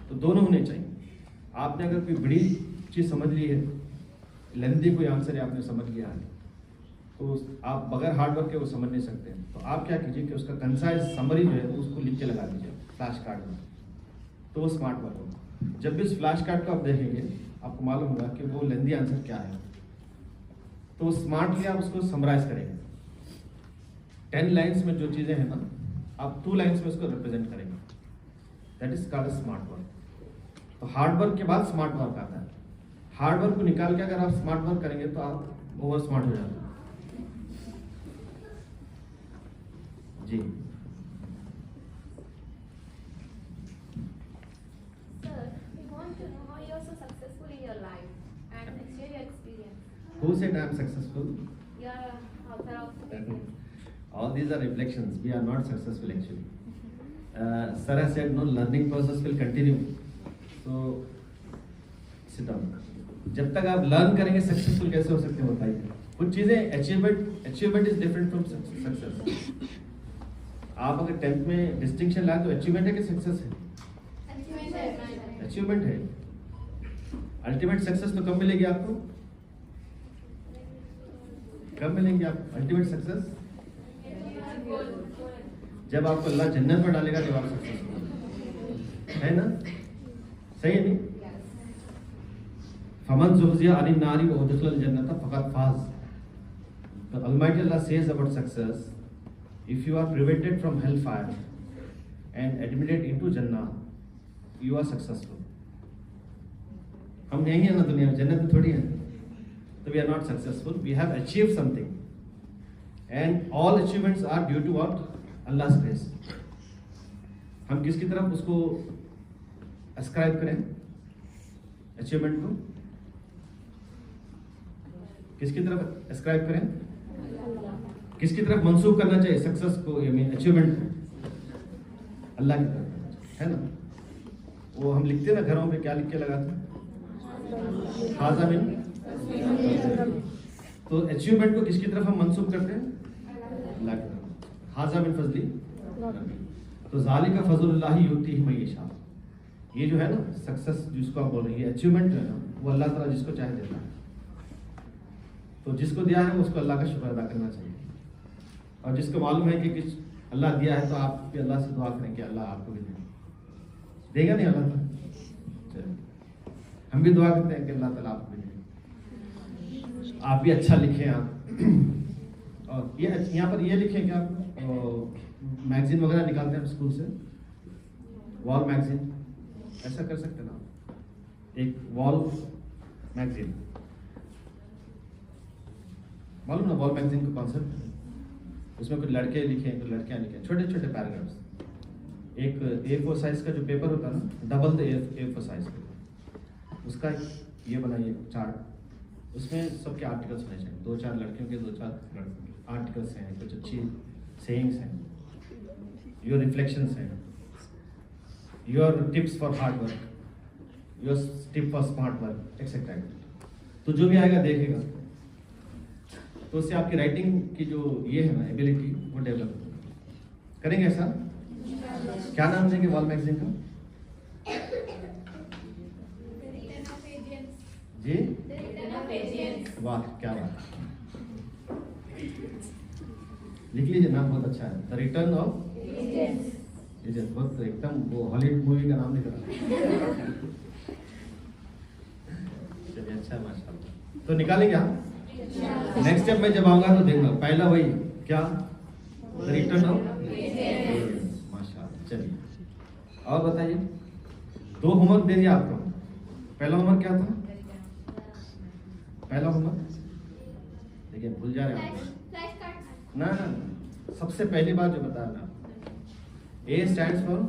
तो दोनों होने चाहिए। आपने अगर कोई बड़ी चीज़ समझ ली है, लेंथी कोई आंसर है आपने समझ लिया है, तो आप बगैर हार्ड वर्क के वो समझ नहीं सकते। तो आप क्या कीजिए कि उसका कंसाइज समरी जो है उसको लिख के लगा दीजिए फ्लैश कार्ड में, तो वो स्मार्ट वर्क होगा। जब भी उस फ्लैश कार्ड को आप देखेंगे आपको मालूम होगा कि वो लेंथी आंसर क्या है, तो स्मार्टली आप उसको समराइज करेंगे। 10 लाइन्स में जो चीज़ें हैं ना, आप 2 लाइन्स में उसको रिप्रेजेंट करेंगे। That is called smart work. तो हार्ड वर्क के बाद स्मार्ट वर्क आता है। हार्ड वर्क को निकाल के अगर आप स्मार्ट वर्क करेंगे तो आप ओवर स्मार्ट हो जाते हैं। जी Sir, we want to know how you are so successful in your life and share your experience. Who said I am successful? You are author of All these are reflections. We are not successful actually. Sir has said no, learning process will continue. So sit down. जब तक आप learn करेंगे successful कैसे हो सकते हैं बताइए। कुछ चीज़ें achievement is different from success. आप अगर 10th में डिस्टिंक्शन लाए तो अचीवमेंट है कि सक्सेस है? अचीवमेंट है। अल्टीमेट सक्सेस तो कब मिलेगी आपको? कब मिलेंगे आप अल्टीमेट सक्सेस? जब आपको अल्लाह जन्नत में डालेगा जब आप सक्सेसफुल है ना, सही है नहीं? फमन ज़ुहज़िया अनिन नारी व उदखिलल जन्नत फ़क़द Faaz. The Almighty Allah says about success, if you are prevented from hellfire and admitted into Jannah, you are successful. हम यहीं हैं ना दुनिया में, जन्नत में थोड़ी है। तो we are not successful. We have achieved something, and all achievements are due to what? Allah's grace. हम किसकी तरफ उसको ascribe करें achievement को? किसकी तरफ ascribe करें? किसकी तरफ मंसूब करना चाहिए सक्सेस को, ये मीन अचीवमेंट को? अल्लाह की तरफ, है ना? वो हम लिखते हैं ना घरों पे, क्या लिख के लगाते हैं? हाज़ा मिन। तो अचीवमेंट को किसकी तरफ हम मंसूब करते हैं? अल्लाह की तरफ। हाज़ा मिन फजली। तो ज़ालिका फ़ज़लुल्लाहि युतीहि मन यशा। ये जो है ना सक्सेस जिसको आप बोल रहे हैं, ये अचीवमेंट जो है ना, वो अल्लाह ताला जिसको चाहे देता है। तो जिसको दिया है उसको अल्लाह का शुक्र अदा करना चाहिए। और जिसको मालूम है कि किस अल्लाह दिया है तो आप भी अल्लाह से दुआ करें कि अल्लाह आपको भी देगा नहीं अल्लाह ताला। हम भी दुआ करते हैं कि अल्लाह ताला आपको भी दे, आप भी अच्छा लिखें। आप और ये यहाँ पर ये लिखें कि आप मैगजीन वगैरह निकालते हैं स्कूल से, वॉल मैगजीन, ऐसा कर सकते हैं ना, एक वॉल मैगजीन, मालूम ना वॉल मैगजीन का कॉन्सेप्ट? उसमें कुछ लड़के लिखे, कुछ लड़कियां लिखे, छोटे छोटे पैराग्राफ्स। एक A4 साइज का जो पेपर होता है ना, डबल द A4 साइज का, उसका ये बनाइए चार्ट। उसमें सबके आर्टिकल्स होने चाहिए, 2-4 लड़कियों के 2-4 आर्टिकल्स हैं, कुछ अच्छी सेइंग्स हैं, योर रिफ्लेक्शंस हैं, your tips for hard work, your tip for smart work, etcetera. तो जो भी आएगा देखेगा तो उससे आपकी राइटिंग की जो ये है ना एबिलिटी, वो डेवलप होगी। करेंगे ऐसा? क्या नाम देंगे वॉल मैगजीन का? वाह क्या बात, लिख लीजिए नाम, बहुत अच्छा है, द रिटर्न ऑफ एजेस। बहुत एकदम वो हॉलीवुड मूवी का नाम नहीं करा। चलिए अच्छा है माशाल्लाह। तो निकालेंगे हम नेक्स्ट स्टेप में जब आऊंगा तो देखना, पहला वही क्या, द रिटर्न ऑफ माशाल्लाह। चलिए और बताइए, 2 होमवर्क दे दिया आपको। पहला होमवर्क क्या था? पहला होमवर्क देखिए भूल जा रहे हैं ना, सबसे पहली बात जो बताना, ए स्टैंड्स फॉर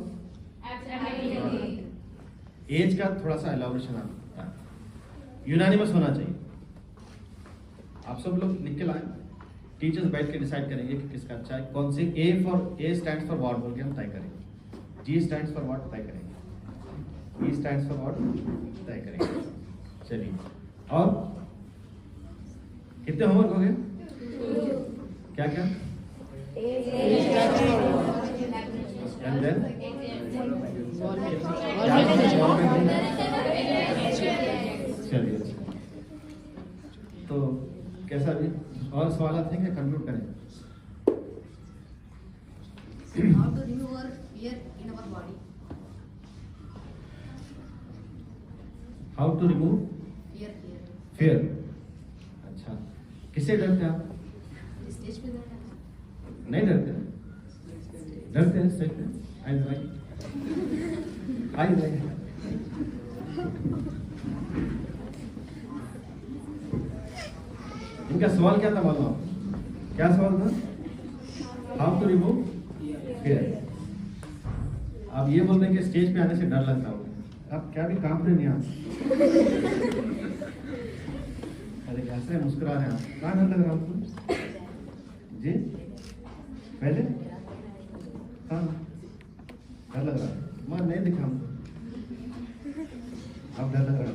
एज का थोड़ा सा एलाबोरेशन आता है, यूनानिमस होना चाहिए। आप सब लोग लिख के लाए, टीचर्स बैठ के डिसाइड करेंगे कि किसका अच्छा है, कौन सी। ए स्टैंड्स फॉर व्हाट बोल के हम तय करेंगे, जी स्टैंड्स फॉर व्हाट तय करेंगे, ई स्टैंड्स फॉर व्हाट तय करेंगे। चलिए और कितने होमवर्क हो गए? क्या क्या? And then? चलिए तो कैसा भी और सवाल आते हैं क्या, कंक्लूड करें? How to remove our fear in our body? How to remove Fear. Fear. अच्छा, किससे डरते हैं आप? स्टेज पे जाना। नहीं डरते? डरते हैं स्टेज पे? आई इनका सवाल क्या था मालूम आपको? क्या सवाल था? How to remove fear. आप ये बोल रहे हैं कि स्टेज पे आने से डर लगता होगा, आप क्या भी काम पे नहीं आते? अरे कैसे मुस्कुरा रहे हैं आप, कहाँ डर लग रहा है आपको जी? पहले हाँ डर लग रहा है, मैं नहीं दिखा हमको, अब डर लग रहा है।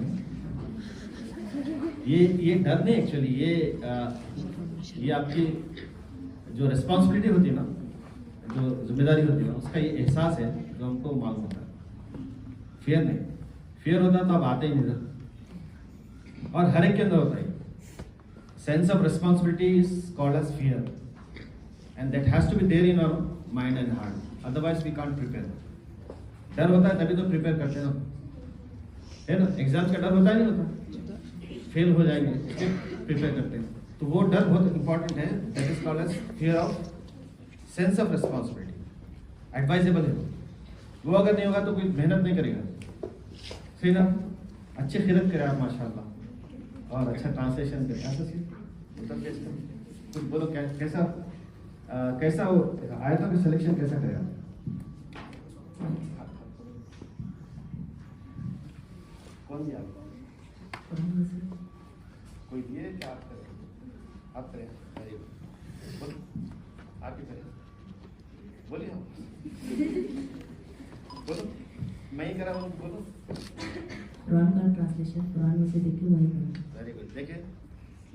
ये डर नहीं, एक्चुअली ये आपकी जो रिस्पॉन्सिबिलिटी होती है ना, जो जिम्मेदारी होती है ना, उसका ये एहसास है जो हमको मालूम होता है। फियर नहीं, फियर होता तो आप आते ही नहीं था, और हर एक के अंदर होता है। Sense of responsibility is called as fear, and that has to be there in our mind and heart, otherwise we can't prepare. डर होता है तभी तो प्रिपेयर करते हैं ना, है ना? एग्जाम्स का डर होता ही नहीं होता, फेल हो जाएंगे इसलिए प्रिपेयर करते हैं। तो वो डर बहुत इंपॉर्टेंट है, that is called as fear of sense of responsibility. Advisable है वो, अगर नहीं होगा तो कोई मेहनत नहीं करेगा, सही ना? अच्छे खिदमत करें आप माशाल्लाह, और अच्छा ट्रांसलेशन करें। ऐसा कुछ बोलो, कैसा वो आयतों का सिलेक्शन कैसा करें आप? कौन दिया कोई दिए क्या आप करें? आप करें, आप ही करें, बोलिए हम बोलो, मैं ही करा हूँ, बोलो। कुरान का ट्रांसलेशन कुरान में से देखिए वही करें। वेरी गुड, देखिए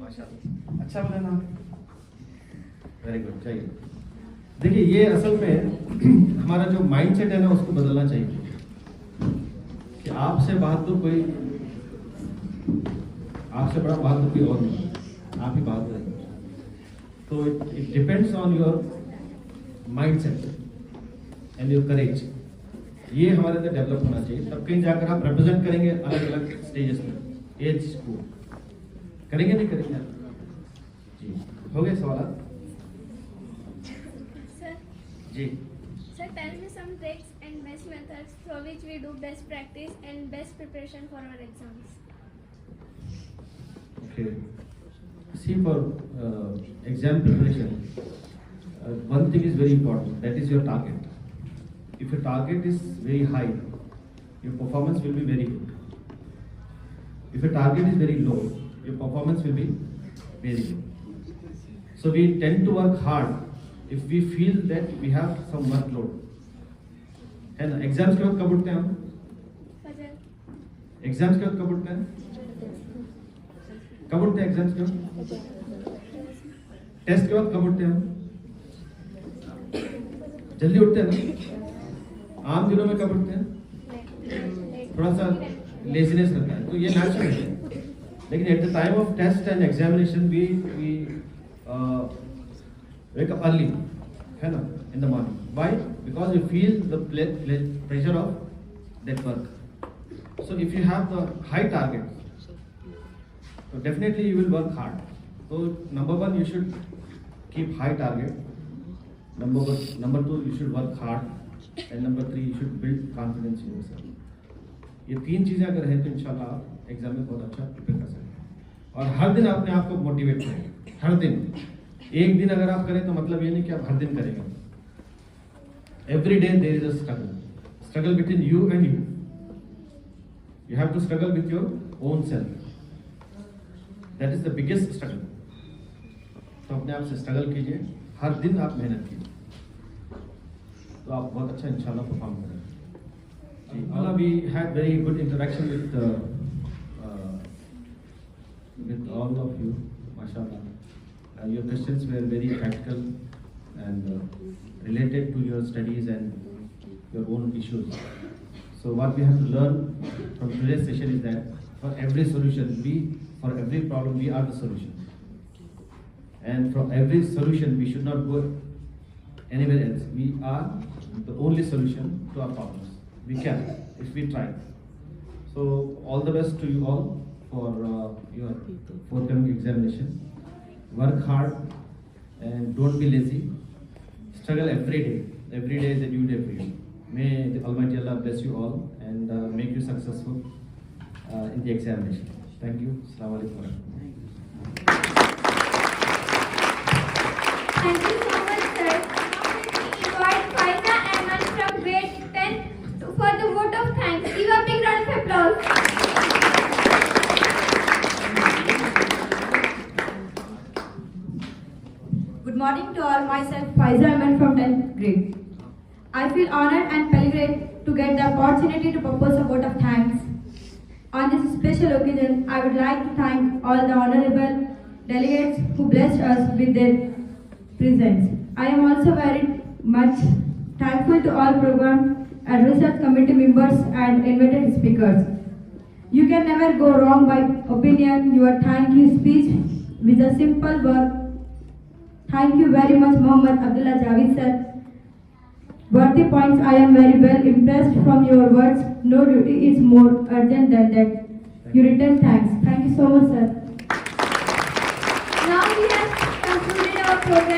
माशाल्लाह, अच्छा बोला ना, वेरी गुड। चाहिए देखिए, ये असल में हमारा जो माइंडसेट है ना, उसको बदलना चाहिए कि आपसे बहादुर कोई, आपसे बड़ा बहादुर कोई और नहीं, आप ही बहादुर हैं। तो it depends on your mindset and your करेज। ये हमारे अंदर डेवलप होना चाहिए, तब कहीं जाकर आप रिप्रेजेंट करेंगे अलग अलग स्टेजेस में, एज को करेंगे, नहीं करेंगे जी। हो गए सवाल जी? Sir, tell me some tricks and best methods through which we do best practice and best preparation for our exams. Okay. See, for exam preparation, one thing is very important, that is your target. If your target is very high, your performance will be very good. If your target is very low, your performance will be very good. So we tend to work hard if we feel that we have some workload. है ना? Exams के वक्त कब उठते हैं हम? Exams के वक्त कब उठते हैं? कब उठते हैं एग्जाम्स के वक्त? टेस्ट के वक्त कब उठते हैं हम? जल्दी उठते हैं ना? आम दिनों में कब उठते हैं? थोड़ा सा लेजीनेस रहता है, तो ये नेचुरल है। लेकिन at the time of test and examination we wake up early, है ना, in the morning. Why? Because you feel the pressure of that work. So if you have the high targets, so definitely you will work hard. So number one, you should keep high target. Number two, you should work hard. And number three, you should build confidence in yourself. ये तीन चीज़ें अगर है तो इंशाल्लाह आप exam में बहुत अच्छा प्रिपेयर कर सकते हैं। और हर दिन अपने आप को मोटिवेट करें, हर दिन। एक दिन अगर आप करें तो मतलब ये नहीं कि आप हर दिन करेंगे। Every day there is a struggle between you and you. You have to struggle with your own self. That is the biggest struggle. तो अपने आप से स्ट्रगल कीजिए, हर दिन आप मेहनत कीजिए, तो आप बहुत अच्छा इंशाल्लाह परफॉर्म करेंगे। We had very good interaction with all of you, mashallah. Your questions were very practical and related to your studies and your own issues. So what we have to learn from today's session is that for every solution, for every problem, we are the solution. And from every solution, we should not go anywhere else. We are the only solution to our problems. We can, if we try. So all the best to you all for your forthcoming examination. Work hard and don't be lazy. Struggle every day. Every day is a new day for you. May the Almighty Allah bless you all and make you successful in the examination. Thank you. Assalamu alaikum. Thank you so much, sir. Now let me invite Faiza Ahmed from grade 10 for the vote of thanks. Give a big round of applause. Good morning to all. Myself, Faiza Ahmed from 10th grade. I feel honored and privileged to get the opportunity to propose a vote of thanks. On this special occasion, I would like to thank all the honorable delegates who blessed us with their presence. I am also very much thankful to all program and research committee members and invited speakers. You can never go wrong by opinion. Your thank you speech with a simple word. Thank you very much, Mohammed Abdullah Javed sir. Worthy points, I am very well impressed from your words. No duty is more urgent than that. You return thanks. Thank you so much, sir. Now we have concluded our program.